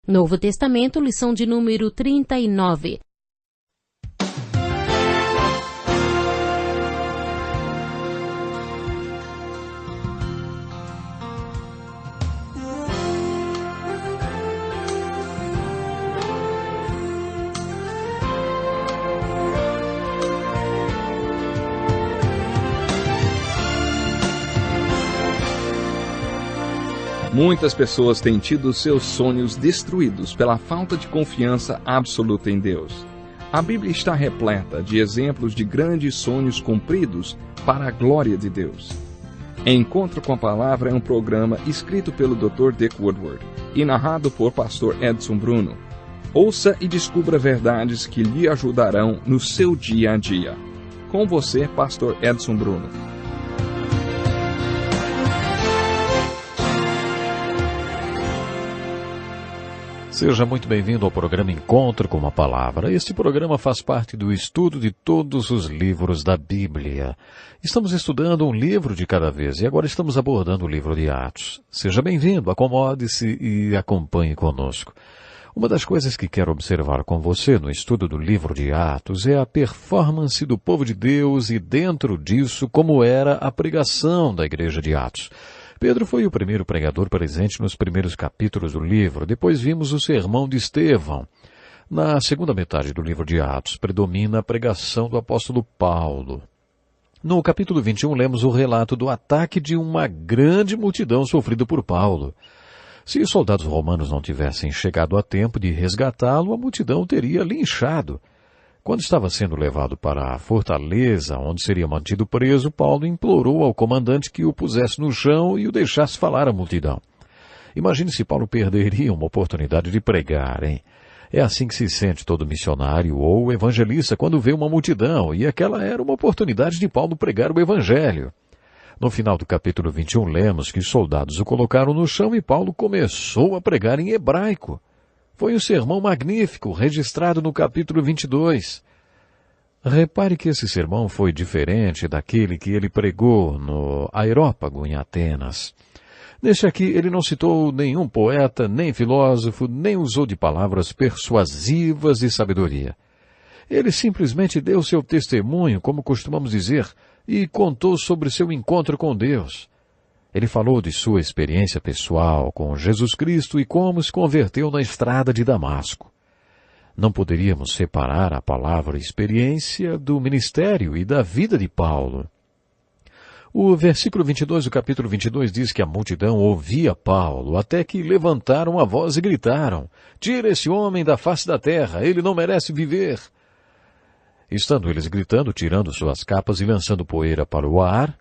Novo Testamento, lição de número 39. Muitas pessoas têm tido seus sonhos destruídos pela falta de confiança absoluta em Deus. A Bíblia está repleta de exemplos de grandes sonhos cumpridos para a glória de Deus. Encontro com a Palavra é um programa escrito pelo Dr. Dick Woodward e narrado por Pastor Edson Bruno. Ouça e descubra verdades que lhe ajudarão no seu dia a dia. Com você, Pastor Edson Bruno. Seja muito bem-vindo ao programa Encontro com a Palavra. Este programa faz parte do estudo de todos os livros da Bíblia. Estamos estudando um livro de cada vez e agora estamos abordando o livro de Atos. Seja bem-vindo, acomode-se e acompanhe conosco. Uma das coisas que quero observar com você no estudo do livro de Atos é a performance do povo de Deus e dentro disso como era a pregação da igreja de Atos. Pedro foi o primeiro pregador presente nos primeiros capítulos do livro. Depois vimos o sermão de Estevão. Na segunda metade do livro de Atos, predomina a pregação do apóstolo Paulo. No capítulo 21, lemos o relato do ataque de uma grande multidão sofrida por Paulo. Se os soldados romanos não tivessem chegado a tempo de resgatá-lo, a multidão o teria linchado. Quando estava sendo levado para a fortaleza, onde seria mantido preso, Paulo implorou ao comandante que o pusesse no chão e o deixasse falar à multidão. Imagine se Paulo perderia uma oportunidade de pregar, hein? É assim que se sente todo missionário ou evangelista quando vê uma multidão, e aquela era uma oportunidade de Paulo pregar o evangelho. No final do capítulo 21, lemos que os soldados o colocaram no chão e Paulo começou a pregar em hebraico. Foi um sermão magnífico, registrado no capítulo 22. Repare que esse sermão foi diferente daquele que ele pregou no Areópago, em Atenas. Neste aqui, ele não citou nenhum poeta, nem filósofo, nem usou de palavras persuasivas de sabedoria. Ele simplesmente deu seu testemunho, como costumamos dizer, e contou sobre seu encontro com Deus. Ele falou de sua experiência pessoal com Jesus Cristo e como se converteu na estrada de Damasco. Não poderíamos separar a palavra experiência do ministério e da vida de Paulo. O versículo 22 do capítulo 22 diz que a multidão ouvia Paulo, até que levantaram a voz e gritaram: "Tira esse homem da face da terra, ele não merece viver." Estando eles gritando, tirando suas capas e lançando poeira para o ar,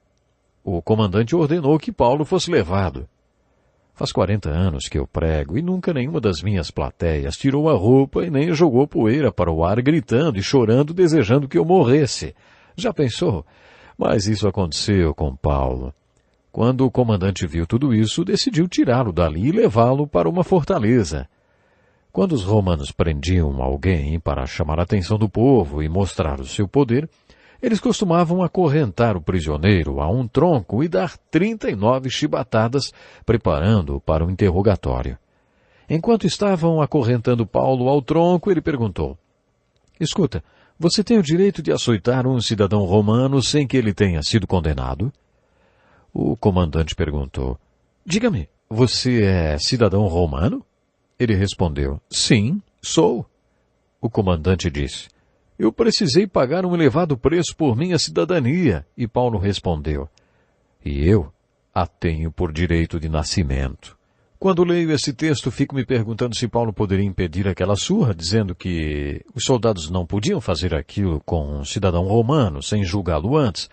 o comandante ordenou que Paulo fosse levado. Faz 40 anos que eu prego e nunca nenhuma das minhas plateias tirou a roupa e nem jogou poeira para o ar gritando e chorando, desejando que eu morresse. Já pensou? Mas isso aconteceu com Paulo. Quando o comandante viu tudo isso, decidiu tirá-lo dali e levá-lo para uma fortaleza. Quando os romanos prendiam alguém para chamar a atenção do povo e mostrar o seu poder, eles costumavam acorrentar o prisioneiro a um tronco e dar 39 chibatadas, preparando-o para o interrogatório. Enquanto estavam acorrentando Paulo ao tronco, ele perguntou: "Escuta, você tem o direito de açoitar um cidadão romano sem que ele tenha sido condenado?" O comandante perguntou: "Diga-me, você é cidadão romano?" Ele respondeu: "Sim, sou." O comandante disse: "Eu precisei pagar um elevado preço por minha cidadania." E Paulo respondeu: "E eu a tenho por direito de nascimento." Quando leio esse texto, fico me perguntando se Paulo poderia impedir aquela surra, dizendo que os soldados não podiam fazer aquilo com um cidadão romano sem julgá-lo antes.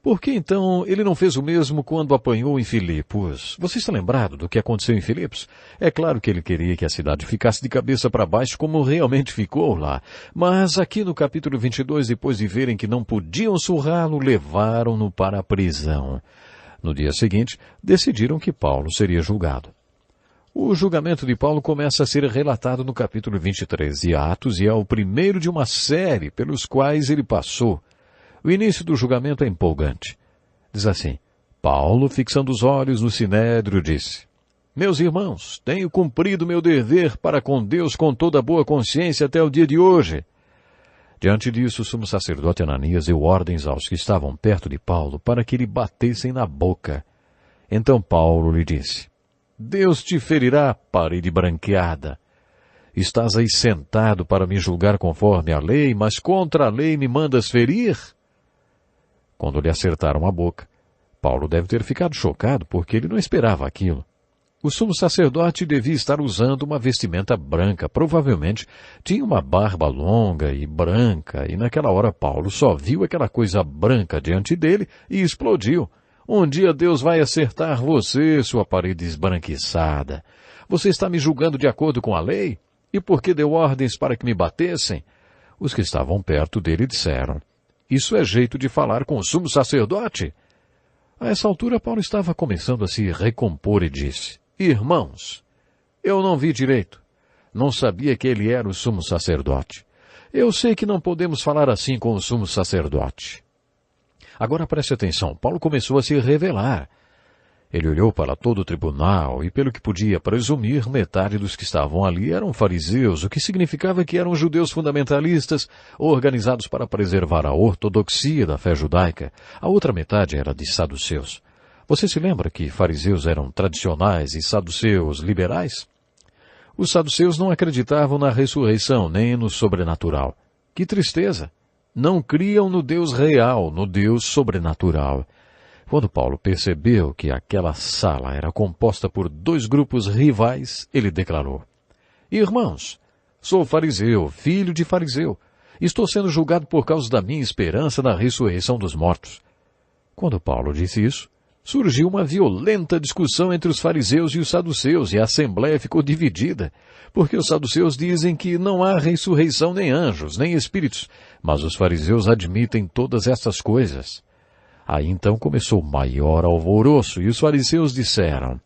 Por que então ele não fez o mesmo quando apanhou em Filipos? Você está lembrado do que aconteceu em Filipos? É claro que ele queria que a cidade ficasse de cabeça para baixo como realmente ficou lá. Mas aqui no capítulo 22, depois de verem que não podiam surrá-lo, levaram-no para a prisão. No dia seguinte, decidiram que Paulo seria julgado. O julgamento de Paulo começa a ser relatado no capítulo 23 de Atos e é o primeiro de uma série pelos quais ele passou. O início do julgamento é empolgante. Diz assim: Paulo, fixando os olhos no sinédrio, disse: Meus irmãos, tenho cumprido meu dever para com Deus com toda boa consciência até o dia de hoje. Diante disso, o sumo sacerdote Ananias deu ordens aos que estavam perto de Paulo para que lhe batessem na boca. Então Paulo lhe disse: Deus te ferirá, parede branqueada. Estás aí sentado para me julgar conforme a lei, mas contra a lei me mandas ferir? Quando lhe acertaram a boca, Paulo deve ter ficado chocado porque ele não esperava aquilo. O sumo sacerdote devia estar usando uma vestimenta branca, provavelmente tinha uma barba longa e branca, e naquela hora Paulo só viu aquela coisa branca diante dele e explodiu. Um dia Deus vai acertar você, sua parede esbranquiçada. Você está me julgando de acordo com a lei? E por que deu ordens para que me batessem? Os que estavam perto dele disseram: Isso é jeito de falar com o sumo sacerdote? A essa altura Paulo estava começando a se recompor e disse: Irmãos, eu não vi direito. Não sabia que ele era o sumo sacerdote. Eu sei que não podemos falar assim com o sumo sacerdote. Agora preste atenção, Paulo começou a se revelar. Ele olhou para todo o tribunal e, pelo que podia presumir, metade dos que estavam ali eram fariseus, o que significava que eram judeus fundamentalistas, organizados para preservar a ortodoxia da fé judaica. A outra metade era de saduceus. Você se lembra que fariseus eram tradicionais e saduceus liberais? Os saduceus não acreditavam na ressurreição nem no sobrenatural. Que tristeza! Não criam no Deus real, no Deus sobrenatural. Quando Paulo percebeu que aquela sala era composta por dois grupos rivais, ele declarou: Irmãos, sou fariseu, filho de fariseu. Estou sendo julgado por causa da minha esperança na ressurreição dos mortos. Quando Paulo disse isso, surgiu uma violenta discussão entre os fariseus e os saduceus, e a assembleia ficou dividida, porque os saduceus dizem que não há ressurreição nem anjos, nem espíritos, mas os fariseus admitem todas essas coisas. Aí então começou o maior alvoroço, e os fariseus disseram: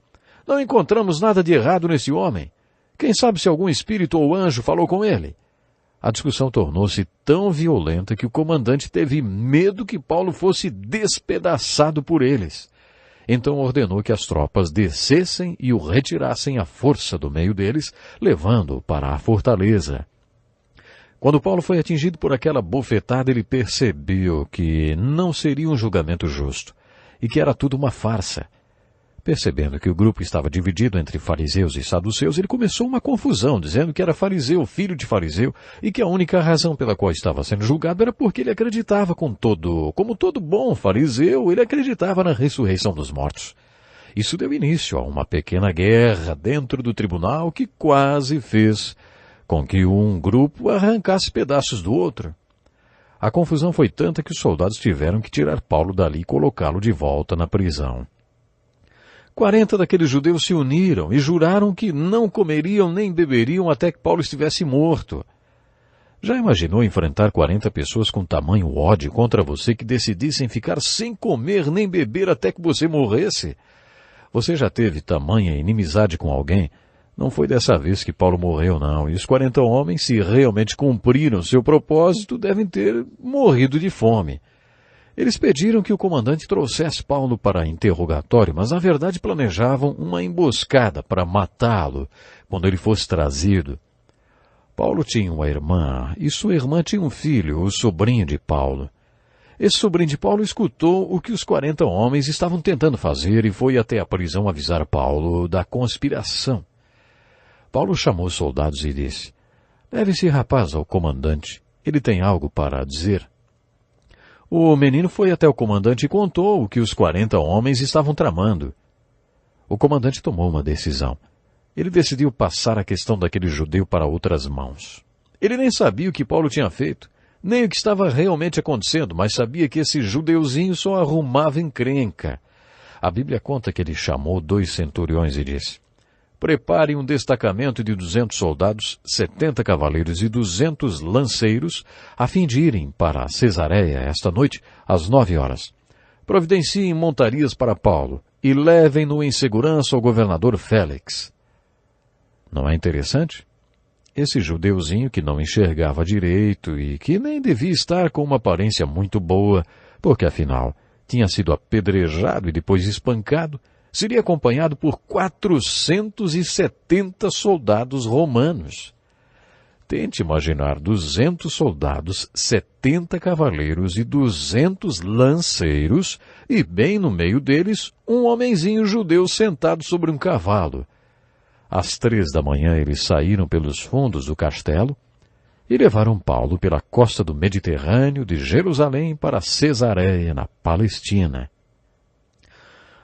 Não encontramos nada de errado nesse homem. Quem sabe se algum espírito ou anjo falou com ele? A discussão tornou-se tão violenta que o comandante teve medo que Paulo fosse despedaçado por eles. Então ordenou que as tropas descessem e o retirassem à força do meio deles, levando-o para a fortaleza. Quando Paulo foi atingido por aquela bofetada, ele percebeu que não seria um julgamento justo e que era tudo uma farsa. Percebendo que o grupo estava dividido entre fariseus e saduceus, ele começou uma confusão, dizendo que era fariseu, filho de fariseu, e que a única razão pela qual estava sendo julgado era porque ele acreditava como todo bom fariseu, ele acreditava na ressurreição dos mortos. Isso deu início a uma pequena guerra dentro do tribunal que quase fez com que um grupo arrancasse pedaços do outro. A confusão foi tanta que os soldados tiveram que tirar Paulo dali e colocá-lo de volta na prisão. 40 daqueles judeus se uniram e juraram que não comeriam nem beberiam até que Paulo estivesse morto. Já imaginou enfrentar 40 pessoas com tamanho ódio contra você que decidissem ficar sem comer nem beber até que você morresse? Você já teve tamanha inimizade com alguém? Não foi dessa vez que Paulo morreu, não. E os 40 homens, se realmente cumpriram seu propósito, devem ter morrido de fome. Eles pediram que o comandante trouxesse Paulo para interrogatório, mas na verdade planejavam uma emboscada para matá-lo quando ele fosse trazido. Paulo tinha uma irmã, e sua irmã tinha um filho, o sobrinho de Paulo. Esse sobrinho de Paulo escutou o que os 40 homens estavam tentando fazer e foi até a prisão avisar Paulo da conspiração. Paulo chamou os soldados e disse: Leve esse rapaz ao comandante, ele tem algo para dizer. O menino foi até o comandante e contou o que os 40 homens estavam tramando. O comandante tomou uma decisão. Ele decidiu passar a questão daquele judeu para outras mãos. Ele nem sabia o que Paulo tinha feito, nem o que estava realmente acontecendo, mas sabia que esse judeuzinho só arrumava encrenca. A Bíblia conta que ele chamou 2 centuriões e disse: Preparem um destacamento de 200 soldados, 70 cavaleiros e 200 lanceiros, a fim de irem para Cesareia esta noite, às 9 horas. Providenciem montarias para Paulo e levem-no em segurança ao governador Félix. Não é interessante? Esse judeuzinho que não enxergava direito e que nem devia estar com uma aparência muito boa, porque afinal tinha sido apedrejado e depois espancado, seria acompanhado por 470 soldados romanos. Tente imaginar 200 soldados, 70 cavaleiros e 200 lanceiros, e bem no meio deles, um homenzinho judeu sentado sobre um cavalo. Às 3 da manhã eles saíram pelos fundos do castelo e levaram Paulo pela costa do Mediterrâneo de Jerusalém para Cesareia, na Palestina.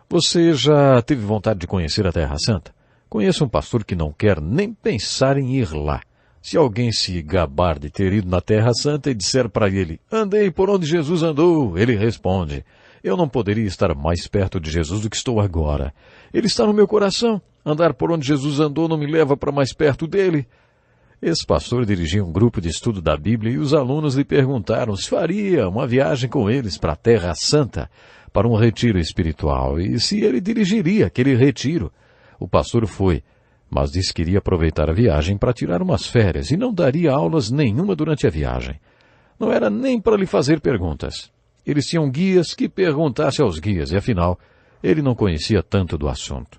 Você já teve vontade de conhecer a Terra Santa? Conheço um pastor que não quer nem pensar em ir lá. Se alguém se gabar de ter ido na Terra Santa e disser para ele, andei por onde Jesus andou, ele responde, eu não poderia estar mais perto de Jesus do que estou agora. Ele está no meu coração. Andar por onde Jesus andou não me leva para mais perto dele. Esse pastor dirigia um grupo de estudo da Bíblia e os alunos lhe perguntaram se faria uma viagem com eles para a Terra Santa, para um retiro espiritual, e se ele dirigiria aquele retiro. O pastor foi, mas disse que iria aproveitar a viagem para tirar umas férias e não daria aulas nenhuma durante a viagem. Não era nem para lhe fazer perguntas. Eles tinham guias que perguntasse aos guias e, afinal, ele não conhecia tanto do assunto.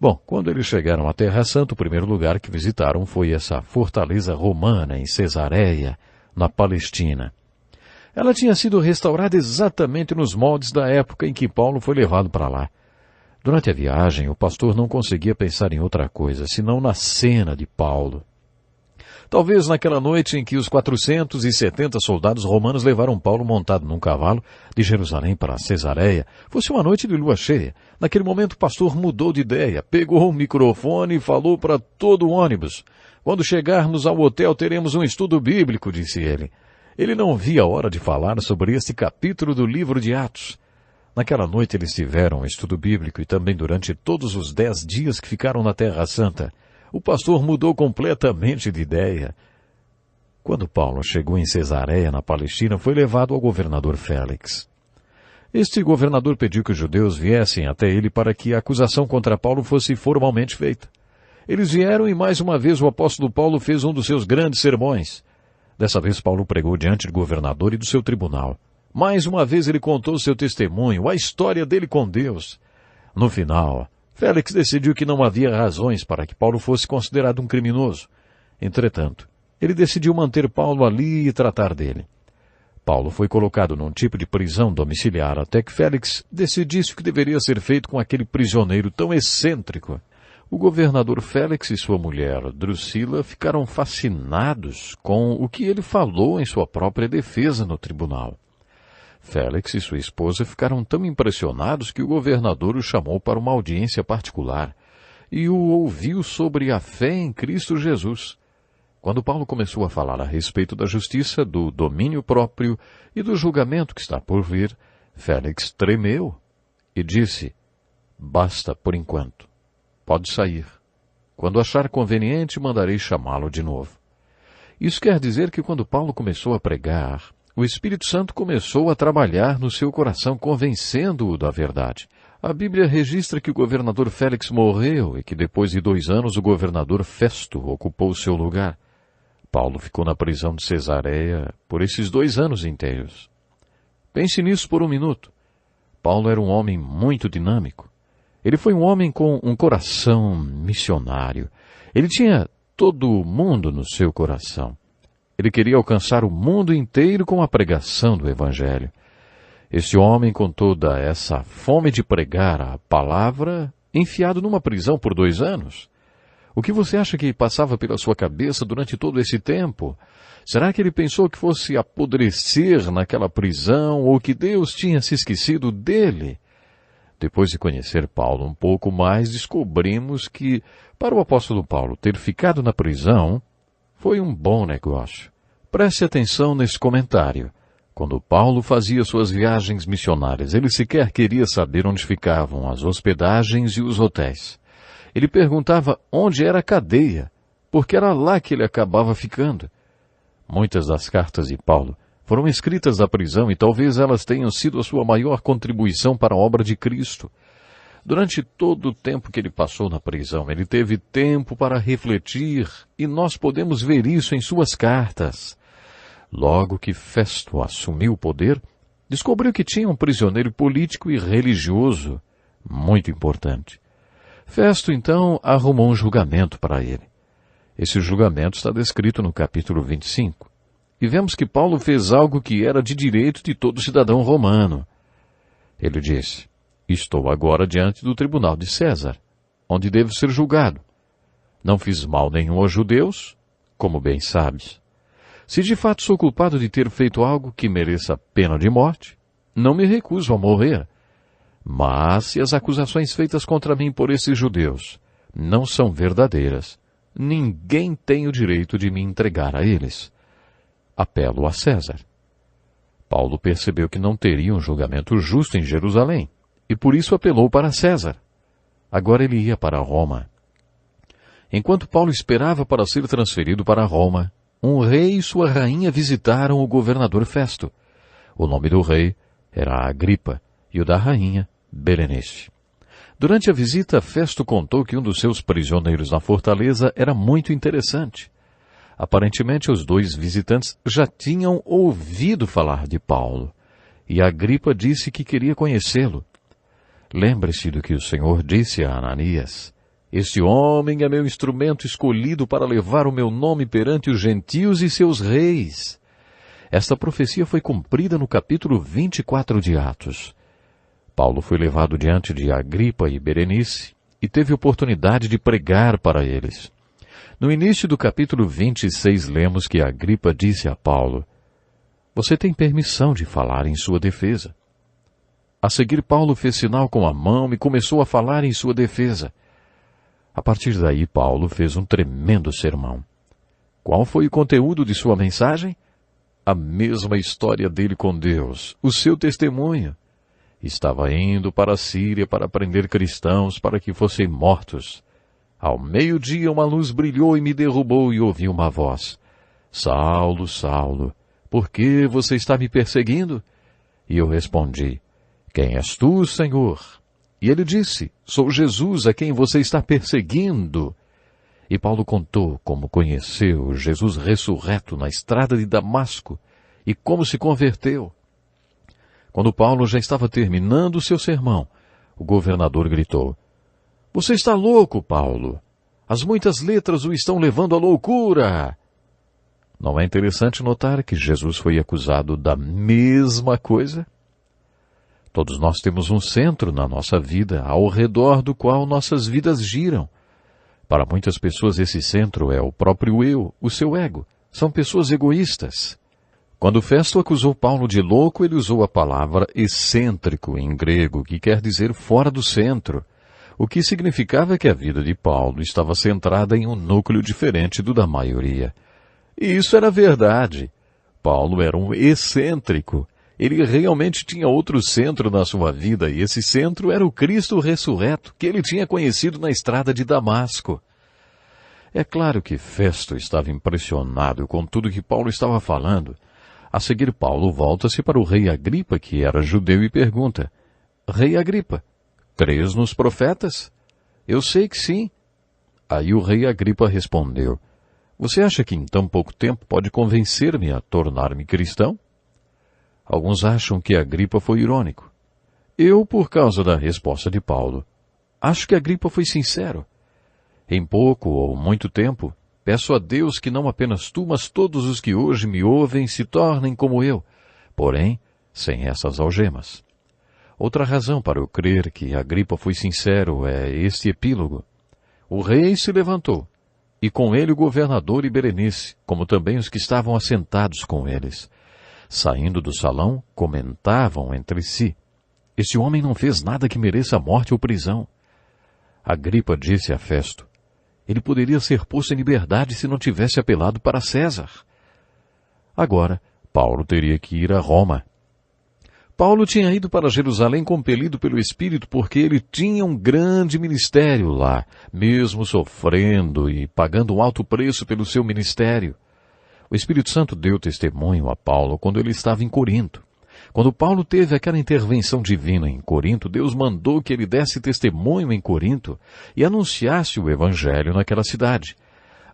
Bom, quando eles chegaram à Terra Santa, o primeiro lugar que visitaram foi essa fortaleza romana em Cesareia, na Palestina. Ela tinha sido restaurada exatamente nos moldes da época em que Paulo foi levado para lá. Durante a viagem, o pastor não conseguia pensar em outra coisa, senão na cena de Paulo. Talvez naquela noite em que os 470 soldados romanos levaram Paulo montado num cavalo de Jerusalém para Cesareia, fosse uma noite de lua cheia. Naquele momento o pastor mudou de ideia, pegou o microfone e falou para todo o ônibus. Quando chegarmos ao hotel teremos um estudo bíblico, disse ele. Ele não via a hora de falar sobre este capítulo do livro de Atos. Naquela noite eles tiveram um estudo bíblico e também durante todos os 10 dias que ficaram na Terra Santa. O pastor mudou completamente de ideia. Quando Paulo chegou em Cesareia, na Palestina, foi levado ao governador Félix. Este governador pediu que os judeus viessem até ele para que a acusação contra Paulo fosse formalmente feita. Eles vieram e mais uma vez o apóstolo Paulo fez um dos seus grandes sermões. Dessa vez Paulo pregou diante do governador e do seu tribunal. Mais uma vez ele contou seu testemunho, a história dele com Deus. No final, Félix decidiu que não havia razões para que Paulo fosse considerado um criminoso. Entretanto, ele decidiu manter Paulo ali e tratar dele. Paulo foi colocado num tipo de prisão domiciliar até que Félix decidisse o que deveria ser feito com aquele prisioneiro tão excêntrico. O governador Félix e sua mulher, Drusila, ficaram fascinados com o que ele falou em sua própria defesa no tribunal. Félix e sua esposa ficaram tão impressionados que o governador o chamou para uma audiência particular e o ouviu sobre a fé em Cristo Jesus. Quando Paulo começou a falar a respeito da justiça, do domínio próprio e do julgamento que está por vir, Félix tremeu e disse, basta por enquanto. Pode sair. Quando achar conveniente, mandarei chamá-lo de novo. Isso quer dizer que quando Paulo começou a pregar, o Espírito Santo começou a trabalhar no seu coração, convencendo-o da verdade. A Bíblia registra que o governador Félix morreu e que depois de 2 anos o governador Festo ocupou seu lugar. Paulo ficou na prisão de Cesareia por esses 2 anos inteiros. Pense nisso por um minuto. Paulo era um homem muito dinâmico. Ele foi um homem com um coração missionário. Ele tinha todo o mundo no seu coração. Ele queria alcançar o mundo inteiro com a pregação do Evangelho. Este homem, com toda essa fome de pregar a palavra, enfiado numa prisão por 2 anos. O que você acha que passava pela sua cabeça durante todo esse tempo? Será que ele pensou que fosse apodrecer naquela prisão ou que Deus tinha se esquecido dele? Depois de conhecer Paulo um pouco mais, descobrimos que, para o apóstolo Paulo ter ficado na prisão, foi um bom negócio. Preste atenção nesse comentário. Quando Paulo fazia suas viagens missionárias, ele sequer queria saber onde ficavam as hospedagens e os hotéis. Ele perguntava onde era a cadeia, porque era lá que ele acabava ficando. Muitas das cartas de Paulo foram escritas da prisão e talvez elas tenham sido a sua maior contribuição para a obra de Cristo. Durante todo o tempo que ele passou na prisão, ele teve tempo para refletir, e nós podemos ver isso em suas cartas. Logo que Festo assumiu o poder, descobriu que tinha um prisioneiro político e religioso, Muito importante. Festo, então, arrumou um julgamento para ele. Esse julgamento está descrito no capítulo 25. E vemos que Paulo fez algo que era de direito de todo cidadão romano. Ele disse: estou agora diante do tribunal de César, onde devo ser julgado. Não fiz mal nenhum aos judeus, como bem sabes. Se de fato sou culpado de ter feito algo que mereça a pena de morte, não me recuso a morrer. Mas se as acusações feitas contra mim por esses judeus não são verdadeiras, ninguém tem o direito de me entregar a eles. Apelo a César. Paulo percebeu que não teria um julgamento justo em Jerusalém, e por isso apelou para César. Agora ele ia para Roma. Enquanto Paulo esperava para ser transferido para Roma, um rei e sua rainha visitaram o governador Festo. O nome do rei era Agripa e o da rainha, Berenice. Durante a visita, Festo contou que um dos seus prisioneiros na fortaleza era muito interessante. Aparentemente, os dois visitantes já tinham ouvido falar de Paulo, e Agripa disse que queria conhecê-lo. Lembre-se do que o Senhor disse a Ananias: este homem é meu instrumento escolhido para levar o meu nome perante os gentios e seus reis. Esta profecia foi cumprida no capítulo 24 de Atos. Paulo foi levado diante de Agripa e Berenice e teve oportunidade de pregar para eles. No início do capítulo 26, lemos que Agripa disse a Paulo: você tem permissão de falar em sua defesa. A seguir, Paulo fez sinal com a mão e começou a falar em sua defesa. A partir daí, Paulo fez um tremendo sermão. Qual foi o conteúdo de sua mensagem? A mesma história dele com Deus, o seu testemunho. Estava indo para a Síria para prender cristãos para que fossem mortos. Ao meio-dia uma luz brilhou e me derrubou e ouvi uma voz: Saulo, Saulo, por que você está me perseguindo? E eu respondi: quem és tu, Senhor? E ele disse: sou Jesus a quem você está perseguindo. E Paulo contou como conheceu Jesus ressurreto na estrada de Damasco e como se converteu. Quando Paulo já estava terminando o seu sermão, o governador gritou: você está louco, Paulo. As muitas letras o estão levando à loucura. Não é interessante notar que Jesus foi acusado da mesma coisa? Todos nós temos um centro na nossa vida, ao redor do qual nossas vidas giram. Para muitas pessoas esse centro é o próprio eu, o seu ego. São pessoas egoístas. Quando Festo acusou Paulo de louco, ele usou a palavra excêntrico em grego, que quer dizer fora do centro. O que significava que a vida de Paulo estava centrada em um núcleo diferente do da maioria. E isso era verdade. Paulo era um excêntrico. Ele realmente tinha outro centro na sua vida, e esse centro era o Cristo ressurreto, que ele tinha conhecido na estrada de Damasco. É claro que Festo estava impressionado com tudo que Paulo estava falando. A seguir, Paulo volta-se para o rei Agripa, que era judeu, e pergunta: Rei Agripa, crês nos profetas? Eu sei que sim. Aí o rei Agripa respondeu: você acha que em tão pouco tempo pode convencer-me a tornar-me cristão? Alguns acham que Agripa foi irônico. Eu, por causa da resposta de Paulo, acho que Agripa foi sincero. Em pouco ou muito tempo, peço a Deus que não apenas tu, mas todos os que hoje me ouvem se tornem como eu, porém, sem essas algemas. Outra razão para eu crer que Agripa foi sincero é este epílogo. O rei se levantou, e com ele o governador e Berenice, como também os que estavam assentados com eles. Saindo do salão, comentavam entre si: este homem não fez nada que mereça morte ou prisão. Agripa disse a Festo: ele poderia ser posto em liberdade se não tivesse apelado para César. Agora, Paulo teria que ir a Roma. Paulo tinha ido para Jerusalém compelido pelo Espírito porque ele tinha um grande ministério lá, mesmo sofrendo e pagando um alto preço pelo seu ministério. O Espírito Santo deu testemunho a Paulo quando ele estava em Corinto. Quando Paulo teve aquela intervenção divina em Corinto, Deus mandou que ele desse testemunho em Corinto e anunciasse o Evangelho naquela cidade.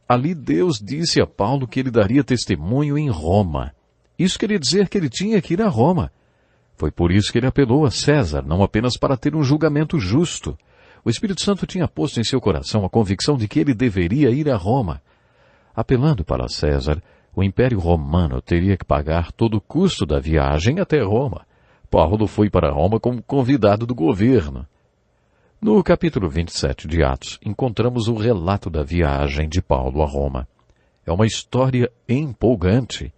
Ali Deus disse a Paulo que ele daria testemunho em Roma. Isso queria dizer que ele tinha que ir a Roma. Foi por isso que ele apelou a César, não apenas para ter um julgamento justo. O Espírito Santo tinha posto em seu coração a convicção de que ele deveria ir a Roma. Apelando para César, o Império Romano teria que pagar todo o custo da viagem até Roma. Paulo foi para Roma como convidado do governo. No capítulo 27 de Atos, encontramos o relato da viagem de Paulo a Roma. É uma história empolgante.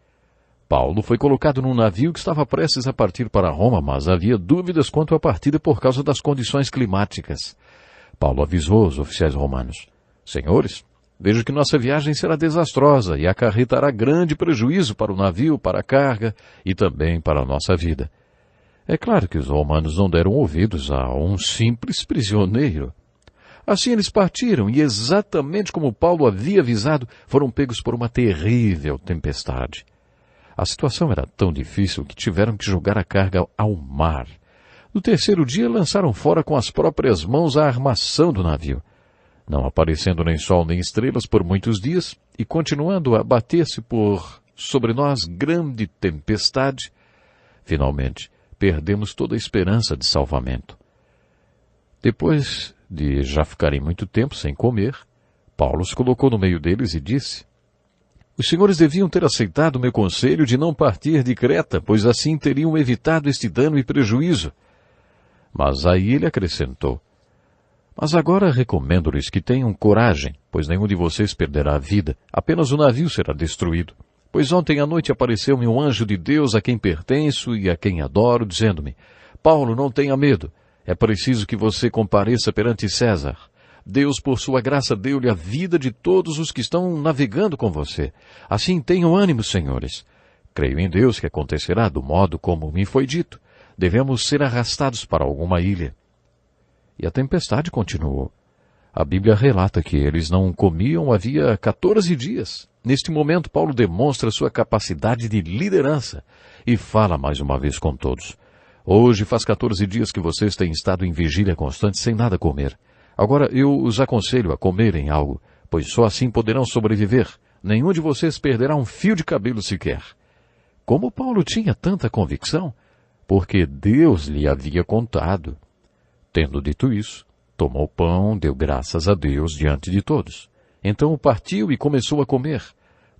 Paulo foi colocado num navio que estava prestes a partir para Roma, mas havia dúvidas quanto à partida por causa das condições climáticas. Paulo avisou os oficiais romanos: Senhores, vejo que nossa viagem será desastrosa e acarretará grande prejuízo para o navio, para a carga e também para a nossa vida. É claro que os romanos não deram ouvidos a um simples prisioneiro. Assim eles partiram e, exatamente como Paulo havia avisado, foram pegos por uma terrível tempestade. A situação era tão difícil que tiveram que jogar a carga ao mar. No terceiro dia, lançaram fora com as próprias mãos a armação do navio. Não aparecendo nem sol nem estrelas por muitos dias, e continuando a bater-se sobre nós grande tempestade, finalmente perdemos toda a esperança de salvamento. Depois de já ficarem muito tempo sem comer, Paulo se colocou no meio deles e disse: Os senhores deviam ter aceitado o meu conselho de não partir de Creta, pois assim teriam evitado este dano e prejuízo. Mas aí ele acrescentou: Mas agora recomendo-lhes que tenham coragem, pois nenhum de vocês perderá a vida, apenas o navio será destruído. Pois ontem à noite apareceu-me um anjo de Deus a quem pertenço e a quem adoro, dizendo-me: Paulo, não tenha medo, é preciso que você compareça perante César. Deus, por sua graça, deu-lhe a vida de todos os que estão navegando com você. Assim tenham ânimo, senhores. Creio em Deus que acontecerá do modo como me foi dito. Devemos ser arrastados para alguma ilha. E a tempestade continuou. A Bíblia relata que eles não comiam havia 14 dias. Neste momento, Paulo demonstra sua capacidade de liderança e fala mais uma vez com todos. Hoje faz 14 dias que vocês têm estado em vigília constante sem nada comer. Agora eu os aconselho a comerem algo, pois só assim poderão sobreviver. Nenhum de vocês perderá um fio de cabelo sequer. Como Paulo tinha tanta convicção? Porque Deus lhe havia contado. Tendo dito isso, tomou o pão, deu graças a Deus diante de todos. Então partiu e começou a comer.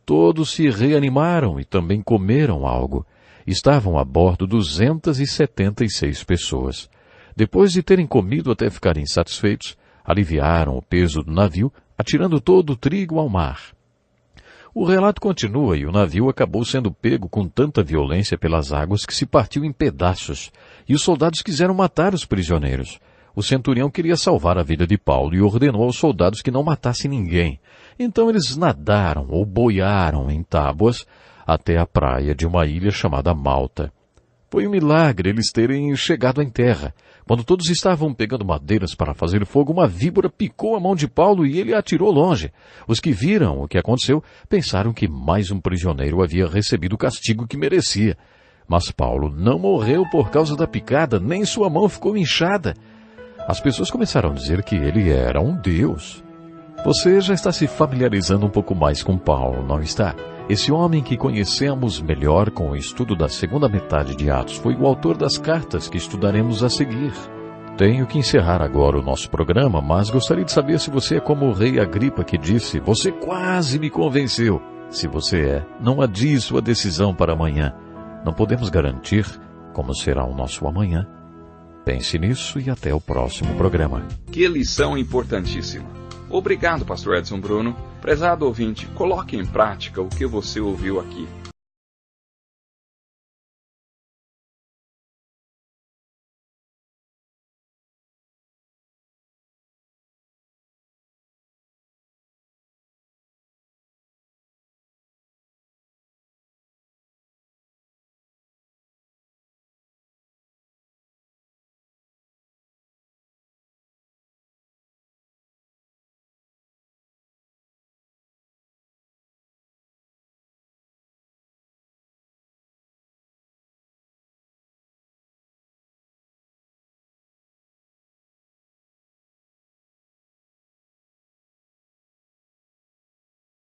Todos se reanimaram e também comeram algo. Estavam a bordo 276 pessoas. Depois de terem comido até ficarem satisfeitos, aliviaram o peso do navio, atirando todo o trigo ao mar. O relato continua e o navio acabou sendo pego com tanta violência pelas águas que se partiu em pedaços, e os soldados quiseram matar os prisioneiros. O centurião queria salvar a vida de Paulo e ordenou aos soldados que não matassem ninguém. Então eles nadaram ou boiaram em tábuas até a praia de uma ilha chamada Malta. Foi um milagre eles terem chegado em terra. Quando todos estavam pegando madeiras para fazer fogo, uma víbora picou a mão de Paulo e ele a atirou longe. Os que viram o que aconteceu pensaram que mais um prisioneiro havia recebido o castigo que merecia. Mas Paulo não morreu por causa da picada, nem sua mão ficou inchada. As pessoas começaram a dizer que ele era um deus. Você já está se familiarizando um pouco mais com Paulo, não está? Esse homem que conhecemos melhor com o estudo da segunda metade de Atos foi o autor das cartas que estudaremos a seguir. Tenho que encerrar agora o nosso programa, mas gostaria de saber se você é como o rei Agripa que disse: você quase me convenceu. Se você é, não adie sua decisão para amanhã. Não podemos garantir como será o nosso amanhã. Pense nisso e até o próximo programa. Que lição importantíssima. Obrigado, Pastor Edson Bruno. Prezado ouvinte, coloque em prática o que você ouviu aqui.